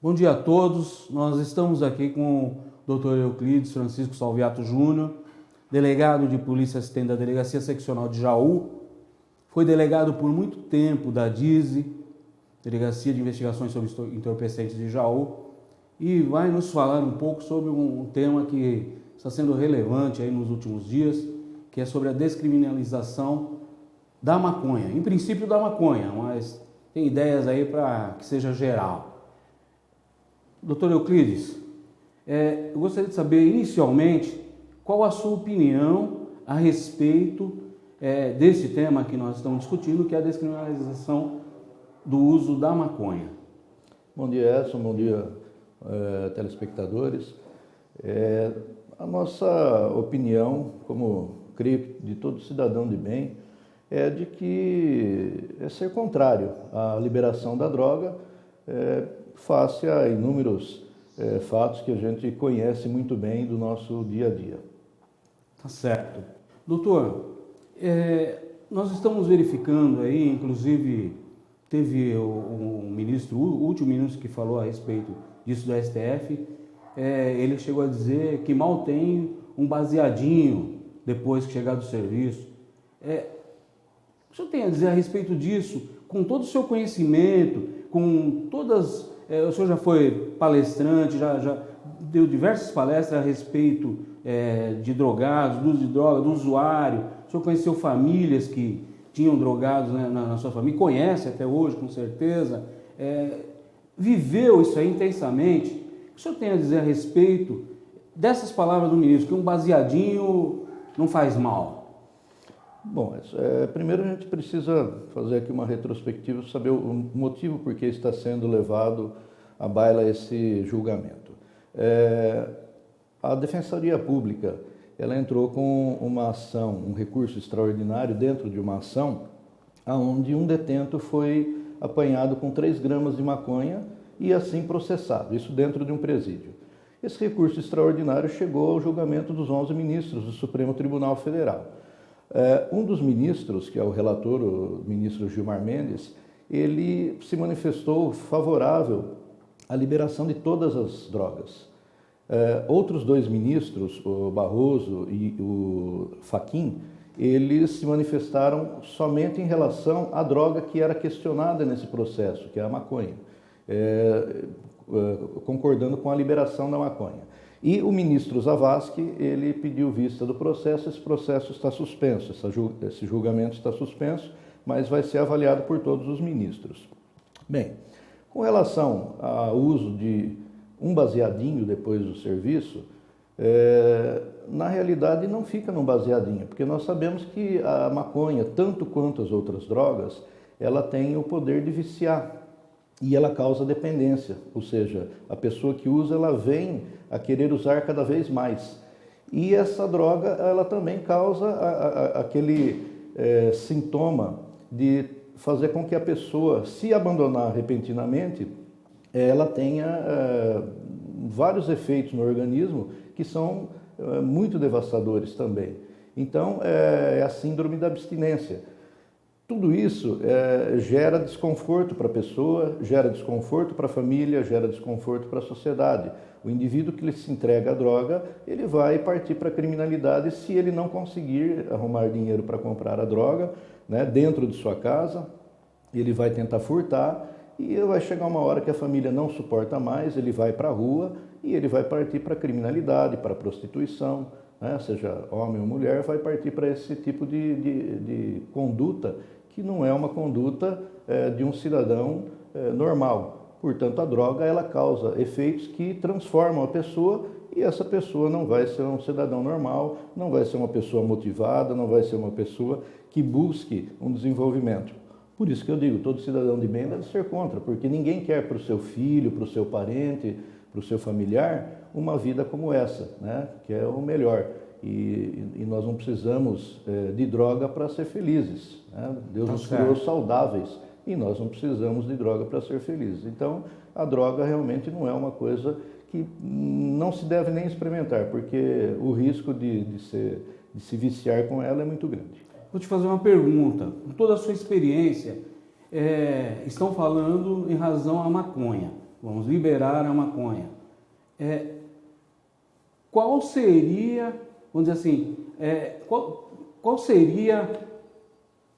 Bom dia a todos. Nós estamos aqui com o Dr. Euclides Francisco Salviato Júnior, delegado de polícia assistente da Delegacia Seccional de Jaú. Foi delegado por muito tempo da DISE, Delegacia de Investigações sobre Entorpecentes de Jaú, e vai nos falar um pouco sobre um tema que está sendo relevante aí nos últimos dias, que é sobre a descriminalização da maconha. Em princípio da maconha, mas tem ideias aí para que seja geral. Doutor Euclides, eu gostaria de saber inicialmente qual a sua opinião a respeito desse tema que nós estamos discutindo, que é a descriminalização do uso da maconha. Bom dia, Edson, bom dia, telespectadores. A nossa opinião, como creio de todo cidadão de bem, é de que é ser contrário à liberação da droga, face a inúmeros fatos que a gente conhece muito bem do nosso dia a dia. Tá certo. Doutor, nós estamos verificando aí, inclusive teve o último ministro que falou a respeito disso do STF, ele chegou a dizer que mal tem um baseadinho depois que chegar do serviço. O senhor tem a dizer a respeito disso, com todo o seu conhecimento, com todas... o senhor já foi palestrante, já deu diversas palestras a respeito de drogados, do uso de droga, do usuário. O senhor conheceu famílias que tinham drogados, né, na sua família, conhece até hoje, com certeza. Viveu isso aí intensamente. O que o senhor tem a dizer a respeito dessas palavras do ministro, que um baseadinho não faz mal? Bom, primeiro a gente precisa fazer aqui uma retrospectiva, saber o motivo por que está sendo levado à baila esse julgamento. A Defensoria Pública, ela entrou com uma ação, um recurso extraordinário dentro de uma ação, onde um detento foi apanhado com 3 gramas de maconha e assim processado, isso dentro de um presídio. Esse recurso extraordinário chegou ao julgamento dos 11 ministros do Supremo Tribunal Federal. Um dos ministros, que é o relator, o ministro Gilmar Mendes, ele se manifestou favorável à liberação de todas as drogas. Outros 2 ministros, o Barroso e o Fachin, eles se manifestaram somente em relação à droga que era questionada nesse processo, que é a maconha, concordando com a liberação da maconha. E o ministro Zavascki, ele pediu vista do processo, esse processo está suspenso, esse julgamento está suspenso, mas vai ser avaliado por todos os ministros. Bem, com relação ao uso de um baseadinho depois do serviço, na realidade não fica num baseadinho, porque nós sabemos que a maconha, tanto quanto as outras drogas, ela tem o poder de viciar. E ela causa dependência, ou seja, a pessoa que usa, ela vem a querer usar cada vez mais. E essa droga, ela também causa aquele sintoma de fazer com que a pessoa, se abandonar repentinamente, ela tenha vários efeitos no organismo que são muito devastadores também. Então, é a síndrome da abstinência. Tudo isso gera desconforto para a pessoa, gera desconforto para a família, gera desconforto para a sociedade. O indivíduo que se entrega à droga, ele vai partir para a criminalidade se ele não conseguir arrumar dinheiro para comprar a droga, né, dentro de sua casa, ele vai tentar furtar e vai chegar uma hora que a família não suporta mais, ele vai para a rua e ele vai partir para a criminalidade, para a prostituição, né, seja homem ou mulher, vai partir para esse tipo de conduta que não é uma conduta de um cidadão normal. Portanto, a droga ela causa efeitos que transformam a pessoa e essa pessoa não vai ser um cidadão normal, não vai ser uma pessoa motivada, não vai ser uma pessoa que busque um desenvolvimento. Por isso que eu digo, todo cidadão de bem deve ser contra, porque ninguém quer para o seu filho, para o seu parente, para o seu familiar, uma vida como essa, né? Que é o melhor. E nós não precisamos de droga para ser felizes, né? Deus nos criou saudáveis e nós não precisamos de droga para ser felizes. Então, a droga realmente não é uma coisa que não se deve nem experimentar, porque o risco de se viciar com ela é muito grande. Vou te fazer uma pergunta. Com toda a sua experiência, estão falando em razão à maconha. vamos liberar a maconha. Qual seria, vamos dizer assim, qual seria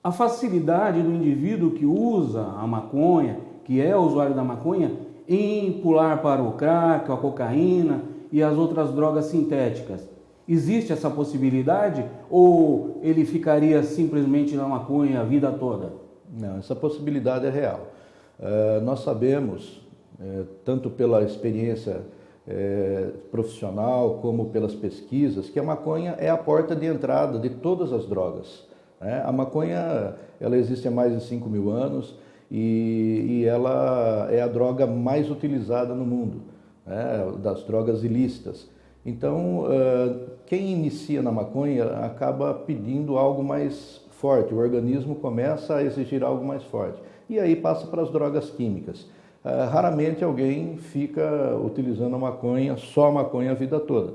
a facilidade do indivíduo que usa a maconha, que é usuário da maconha, em pular para o crack, a cocaína e as outras drogas sintéticas? Existe essa possibilidade ou ele ficaria simplesmente na maconha a vida toda? Não, essa possibilidade é real. Nós sabemos, tanto pela experiência profissional como pelas pesquisas, que a maconha é a porta de entrada de todas as drogas. A maconha, ela existe há mais de 5.000 anos e ela é a droga mais utilizada no mundo, das drogas ilícitas. Então, quem inicia na maconha acaba pedindo algo mais forte, o organismo começa a exigir algo mais forte. E aí passa para as drogas químicas. Raramente alguém fica utilizando a maconha, só a maconha a vida toda,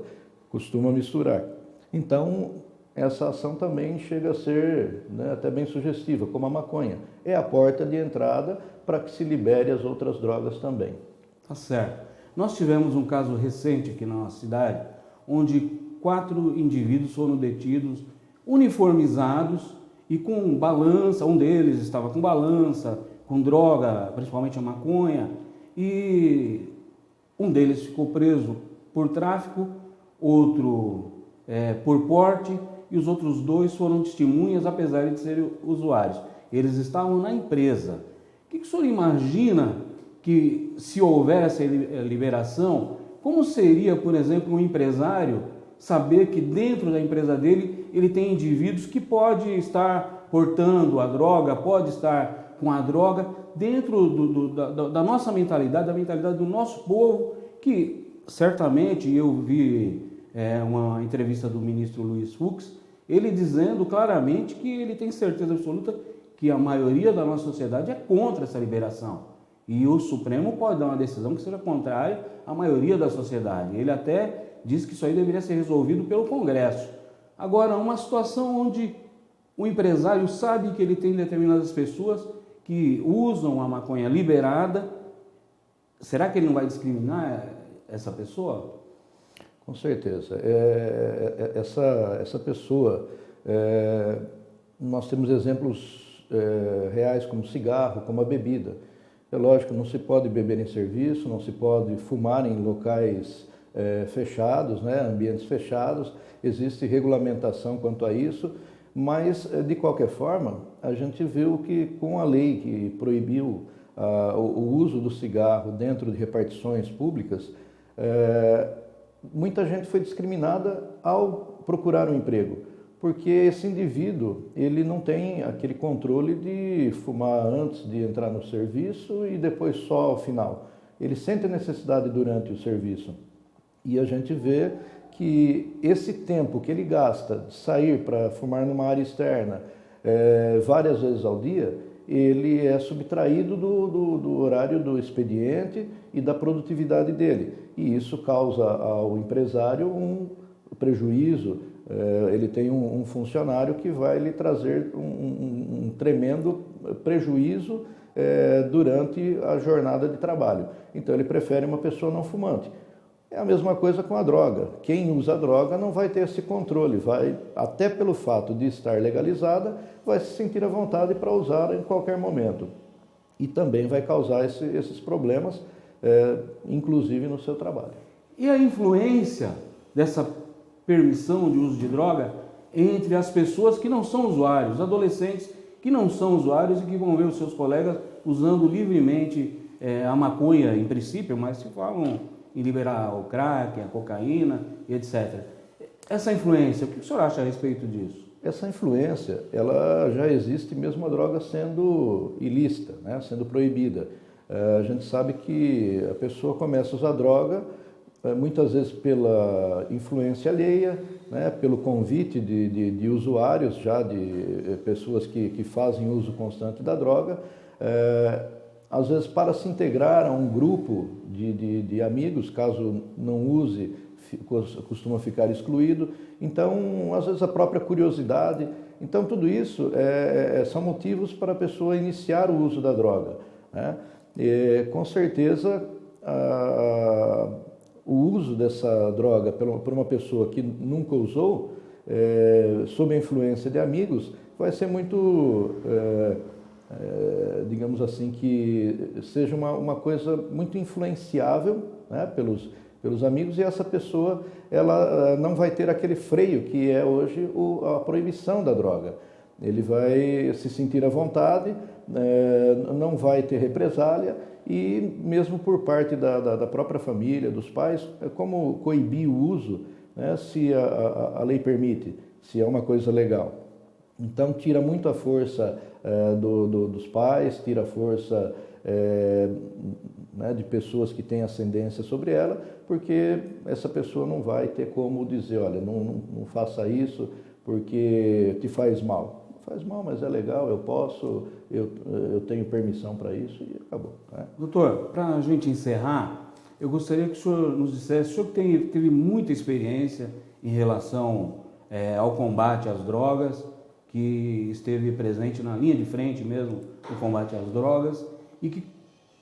costuma misturar. Então, essa ação também chega a ser até bem sugestiva, como a maconha. É a porta de entrada para que se libere as outras drogas também. Tá certo. Nós tivemos um caso recente aqui na nossa cidade, onde 4 indivíduos foram detidos, uniformizados e com balança. Um deles estava com balança, com droga, principalmente a maconha, e um deles ficou preso por tráfico, outro por porte, e os outros 2 foram testemunhas, apesar de serem usuários. Eles estavam na empresa. O que o senhor imagina que, se houver essa liberação, como seria, por exemplo, um empresário saber que dentro da empresa dele ele tem indivíduos que pode estar portando a droga, pode estar com a droga, dentro da nossa mentalidade, da mentalidade do nosso povo, que certamente eu vi uma entrevista do ministro Luiz Fux, ele dizendo claramente que ele tem certeza absoluta que a maioria da nossa sociedade é contra essa liberação. E o Supremo pode dar uma decisão que seja contrária à maioria da sociedade. Ele até diz que isso aí deveria ser resolvido pelo Congresso. Agora, uma situação onde o empresário sabe que ele tem determinadas pessoas que usam a maconha liberada, será que ele não vai discriminar essa pessoa? Com certeza. Essa pessoa, nós temos exemplos reais como cigarro, como a bebida. É lógico, não se pode beber em serviço, não se pode fumar em locais fechados, ambientes fechados, existe regulamentação quanto a isso, mas, de qualquer forma, a gente viu que com a lei que proibiu o uso do cigarro dentro de repartições públicas, muita gente foi discriminada ao procurar um emprego, porque esse indivíduo ele não tem aquele controle de fumar antes de entrar no serviço e depois só ao final. Ele sente a necessidade durante o serviço. E a gente vê que esse tempo que ele gasta de sair para fumar numa área externa várias vezes ao dia, ele é subtraído do horário do expediente e da produtividade dele. E isso causa ao empresário um prejuízo. Ele tem um funcionário que vai lhe trazer um tremendo prejuízo durante a jornada de trabalho. Então ele prefere uma pessoa não fumante. É a mesma coisa com a droga. Quem usa a droga não vai ter esse controle, até pelo fato de estar legalizada, vai se sentir à vontade para usar em qualquer momento. E também vai causar esses problemas, inclusive no seu trabalho. E a influência dessa permissão de uso de droga entre as pessoas que não são usuários, adolescentes que não são usuários e que vão ver os seus colegas usando livremente a maconha, em princípio, mas se falam em liberar o crack, a cocaína, etc. Essa influência, o que o senhor acha a respeito disso? Essa influência, ela já existe mesmo a droga sendo ilícita, sendo proibida. A gente sabe que a pessoa começa a usar droga, muitas vezes pela influência alheia, pelo convite de usuários, já de pessoas que fazem uso constante da droga, às vezes para se integrar a um grupo de amigos, caso não use, costuma ficar excluído. Então, às vezes a própria curiosidade. Então, tudo isso são motivos para a pessoa iniciar o uso da droga. Com certeza, o uso dessa droga por uma pessoa que nunca usou, sob a influência de amigos, vai ser muito, digamos assim, que seja uma coisa muito influenciável, né, pelos amigos, e essa pessoa ela não vai ter aquele freio que é hoje a proibição da droga. Ele vai se sentir à vontade, não vai ter represália, e mesmo por parte da própria família, dos pais, como coibir o uso, né, se a lei permite, se é uma coisa legal. Então tira muito a força dos pais, tira a força né, de pessoas que têm ascendência sobre ela, porque essa pessoa não vai ter como dizer, olha, não faça isso porque te faz mal. Faz mal, mas é legal, eu posso, eu tenho permissão para isso e acabou. Né? Doutor, para a gente encerrar, eu gostaria que o senhor nos dissesse, o senhor teve muita experiência em relação ao combate às drogas, que esteve presente na linha de frente mesmo no combate às drogas e que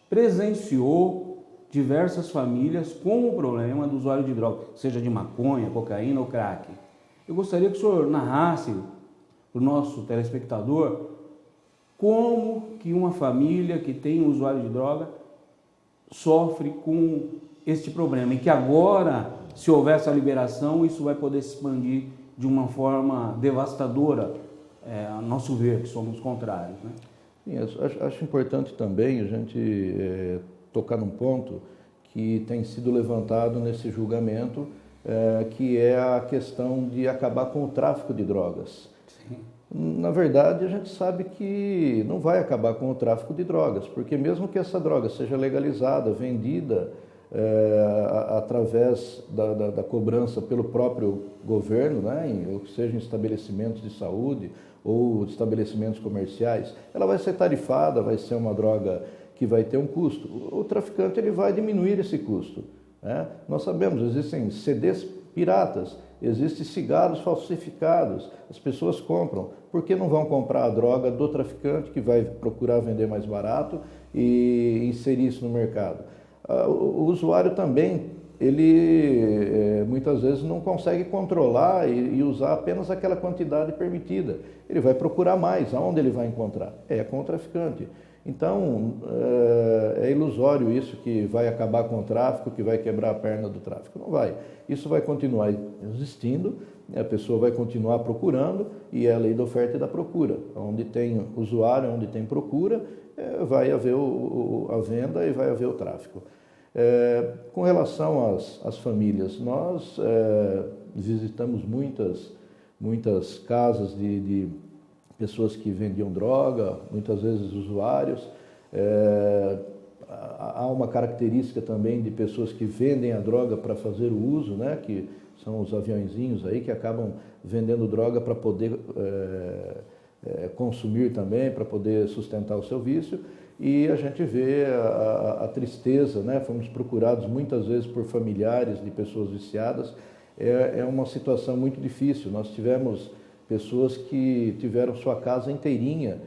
presenciou diversas famílias com o problema do usuário de drogas, seja de maconha, cocaína ou crack. Eu gostaria que o senhor narrasse para o nosso telespectador como que uma família que tem um usuário de droga sofre com este problema e que agora, se houver essa liberação, isso vai poder se expandir de uma forma devastadora, a nosso ver, que somos contrários. Né? Sim, acho importante também a gente tocar num ponto que tem sido levantado nesse julgamento, que é a questão de acabar com o tráfico de drogas. Sim. Na verdade, a gente sabe que não vai acabar com o tráfico de drogas, porque mesmo que essa droga seja legalizada, vendida através da cobrança pelo próprio governo, né, ou seja em estabelecimentos de saúde ou estabelecimentos comerciais, ela vai ser tarifada, vai ser uma droga que vai ter um custo. O traficante ele vai diminuir esse custo. Né? Nós sabemos, existem CDs piratas, existem cigarros falsificados, as pessoas compram. Por que não vão comprar a droga do traficante que vai procurar vender mais barato e inserir isso no mercado? O usuário também, ele muitas vezes não consegue controlar e usar apenas aquela quantidade permitida. Ele vai procurar mais. Aonde ele vai encontrar? Com o traficante. Então, é ilusório isso que vai acabar com o tráfico, que vai quebrar a perna do tráfico. Não vai. Isso vai continuar existindo, a pessoa vai continuar procurando, e é a lei da oferta e da procura. Onde tem usuário, onde tem procura, vai haver a venda e vai haver o tráfico. Com relação às famílias, nós visitamos muitas casas de pessoas que vendiam droga, muitas vezes usuários. Há uma característica também de pessoas que vendem a droga para fazer o uso, né, que são os aviãozinhos aí que acabam vendendo droga para poder consumir também, para poder sustentar o seu vício. E a gente vê a tristeza, né? Fomos procurados muitas vezes por familiares de pessoas viciadas. É uma situação muito difícil. Nós tivemos pessoas que tiveram sua casa inteirinha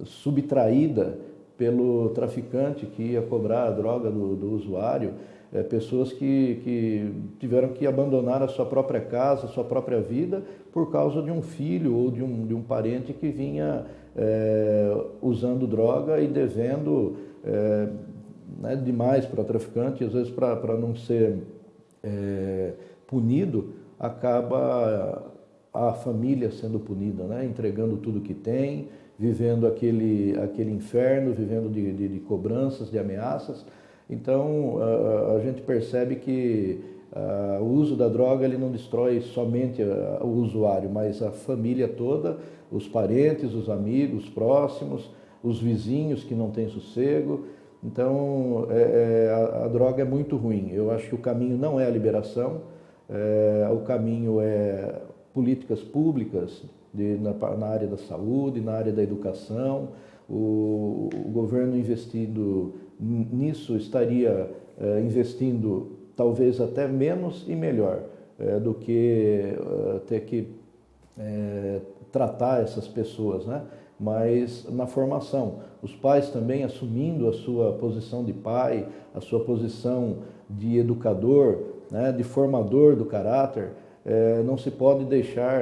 subtraída pelo traficante que ia cobrar a droga do usuário. Pessoas que tiveram que abandonar a sua própria casa, a sua própria vida, por causa de um filho ou de um parente que vinha usando droga e devendo né, demais para o traficante. Às vezes, para não ser punido, acaba a família sendo punida, né, entregando tudo que tem, vivendo aquele inferno, vivendo de cobranças, de ameaças. Então, a gente percebe que o uso da droga ele não destrói somente o usuário, mas a família toda, os parentes, os amigos próximos, os vizinhos que não têm sossego. Então, a droga é muito ruim. Eu acho que o caminho não é a liberação, o caminho é políticas públicas na área da saúde, na área da educação. O governo investindo nisso estaria investindo talvez até menos e melhor do que ter que tratar essas pessoas, né? Mas na formação. os pais também assumindo a sua posição de pai, a sua posição de educador, né, de formador do caráter. Não se pode deixar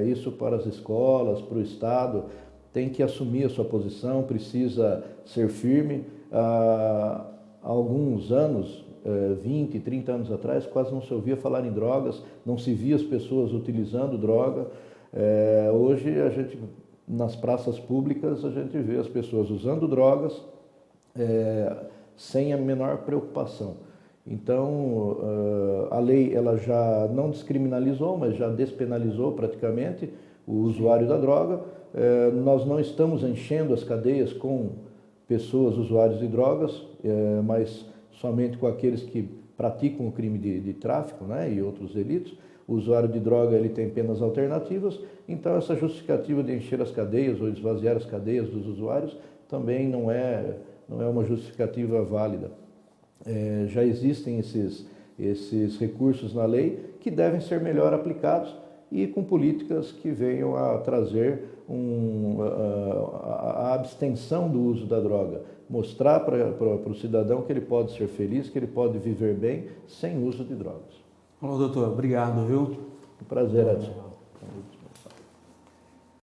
isso para as escolas, para o Estado. Tem que assumir a sua posição, precisa ser firme. Há alguns anos, 20, 30 anos atrás, quase não se ouvia falar em drogas, não se via as pessoas utilizando droga. Hoje, nas praças públicas, a gente vê as pessoas usando drogas sem a menor preocupação. Então, a lei ela já não descriminalizou, mas já despenalizou praticamente o usuário da droga. Nós não estamos enchendo as cadeias com pessoas usuários de drogas, mas somente com aqueles que praticam o crime de tráfico, né, e outros delitos. O usuário de droga ele tem penas alternativas, então essa justificativa de encher as cadeias ou esvaziar as cadeias dos usuários também não é uma justificativa válida. Já existem esses recursos na lei que devem ser melhor aplicados e com políticas que venham a trazer a abstenção do uso da droga, mostrar para o cidadão que ele pode ser feliz, que ele pode viver bem sem uso de drogas. Alô, doutor, obrigado, viu? Um prazer, Edson.